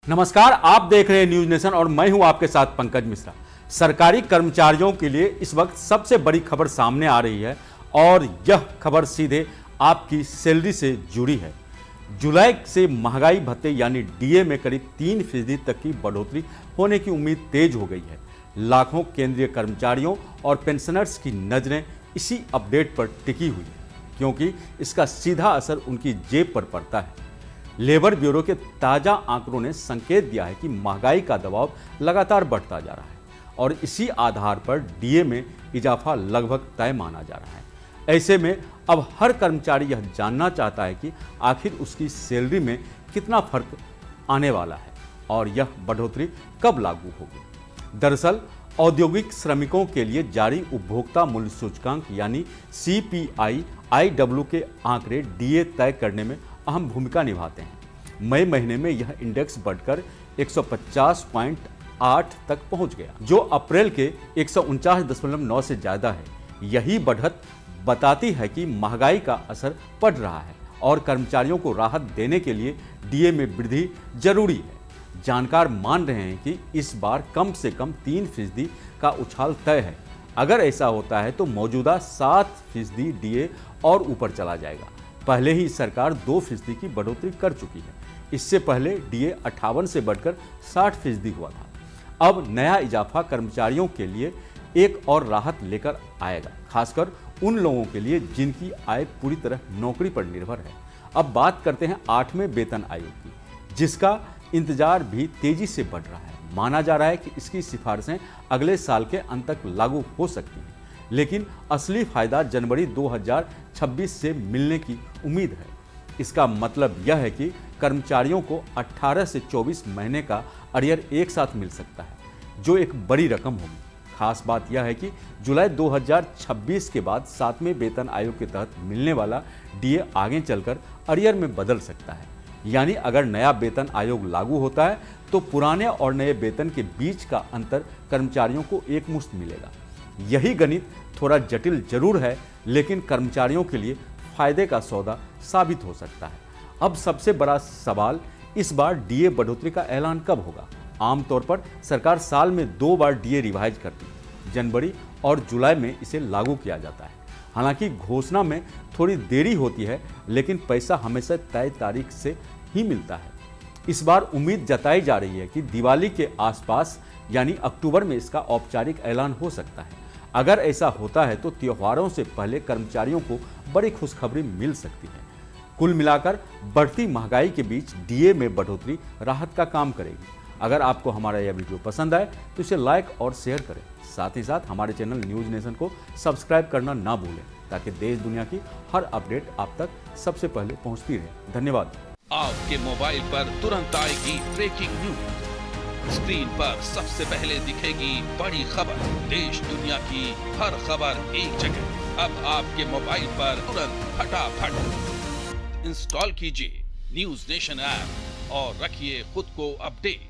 नमस्कार, आप देख रहे हैं न्यूज नेशन और मैं हूं आपके साथ पंकज मिश्रा। सरकारी कर्मचारियों के लिए इस वक्त सबसे बड़ी खबर सामने आ रही है और यह खबर सीधे आपकी सैलरी से जुड़ी है। जुलाई से महंगाई भत्ते यानी डीए में करीब 3% तक की बढ़ोतरी होने की उम्मीद तेज हो गई है। लाखों केंद्रीय कर्मचारियों और पेंशनर्स की नजरें इसी अपडेट पर टिकी हुई है, क्योंकि इसका सीधा असर उनकी जेब पर पड़ता है। लेबर ब्यूरो के ताजा आंकड़ों ने संकेत दिया है कि महंगाई का दबाव लगातार बढ़ता जा रहा है और इसी आधार पर डीए में इजाफा लगभग तय माना जा रहा है। ऐसे में अब हर कर्मचारी यह जानना चाहता है कि आखिर उसकी सैलरी में कितना फर्क आने वाला है और यह बढ़ोतरी कब लागू होगी। दरअसल औद्योगिक श्रमिकों के लिए जारी उपभोक्ता मूल्य सूचकांक यानी CPI IW के आंकड़े डीए तय करने में अहम भूमिका निभाते हैं। मई महीने में यह इंडेक्स बढ़कर 150.8 तक पहुंच गया, जो अप्रैल के 149.9 से ज्यादा है। यही बढ़त बताती है कि महंगाई का असर पड़ रहा है और कर्मचारियों को राहत देने के लिए डीए में वृद्धि जरूरी है। जानकार मान रहे हैं कि इस बार कम से कम 3% का उछाल तय है। अगर ऐसा होता है तो मौजूदा 7% डीए और ऊपर चला जाएगा। पहले ही सरकार 2% की बढ़ोतरी कर चुकी है। इससे पहले डीए 58 से बढ़कर 60% हुआ था। अब नया इजाफा कर्मचारियों के लिए एक और राहत लेकर आएगा, खासकर उन लोगों के लिए जिनकी आय पूरी तरह नौकरी पर निर्भर है। अब बात करते हैं 8वें वेतन आयोग की, जिसका इंतजार भी तेजी से बढ़ रहा है। माना जा रहा है कि इसकी सिफारिशें अगले साल के अंत तक लागू हो सकती हैं, लेकिन असली फायदा जनवरी 2026 से मिलने की उम्मीद है। इसका मतलब यह है कि कर्मचारियों को 18 से 24 महीने का अरियर एक साथ मिल सकता है, जो एक बड़ी रकम होगी। खास बात यह है कि जुलाई 2026 के बाद 7वें वेतन आयोग के तहत मिलने वाला डीए आगे चलकर अरियर में बदल सकता है। यानी अगर नया वेतन आयोग लागू होता है तो पुराने और नए वेतन के बीच का अंतर कर्मचारियों को एकमुश्त मिलेगा। यही गणित थोड़ा जटिल जरूर है, लेकिन कर्मचारियों के लिए फायदे का सौदा साबित हो सकता है। अब सबसे बड़ा सवाल, इस बार डीए बढ़ोतरी का ऐलान कब होगा। आमतौर पर सरकार साल में 2 बार डीए रिवाइज करती है। जनवरी और जुलाई में इसे लागू किया जाता है। हालांकि घोषणा में थोड़ी देरी होती है, लेकिन पैसा हमेशा तय तारीख से ही मिलता है। इस बार उम्मीद जताई जा रही है कि दिवाली के आसपास यानी अक्टूबर में इसका औपचारिक ऐलान हो सकता है। अगर ऐसा होता है तो त्योहारों से पहले कर्मचारियों को बड़ी खुशखबरी मिल सकती है। कुल मिलाकर बढ़ती महंगाई के बीच डीए में बढ़ोतरी राहत का काम करेगी। अगर आपको हमारा यह वीडियो पसंद आए तो इसे लाइक और शेयर करें। साथ ही साथ हमारे चैनल न्यूज नेशन को सब्सक्राइब करना ना भूलें, ताकि देश दुनिया की हर अपडेट आप तक सबसे पहले पहुंचती रहे। धन्यवाद। आपके मोबाइल पर तुरंत आएगी ब्रेकिंग न्यूज। स्क्रीन पर सबसे पहले दिखेगी बड़ी खबर। देश दुनिया की हर खबर एक जगह। अब आपके मोबाइल पर तुरंत फटाफट इंस्टॉल कीजिए न्यूज नेशन ऐप और रखिए खुद को अपडेट।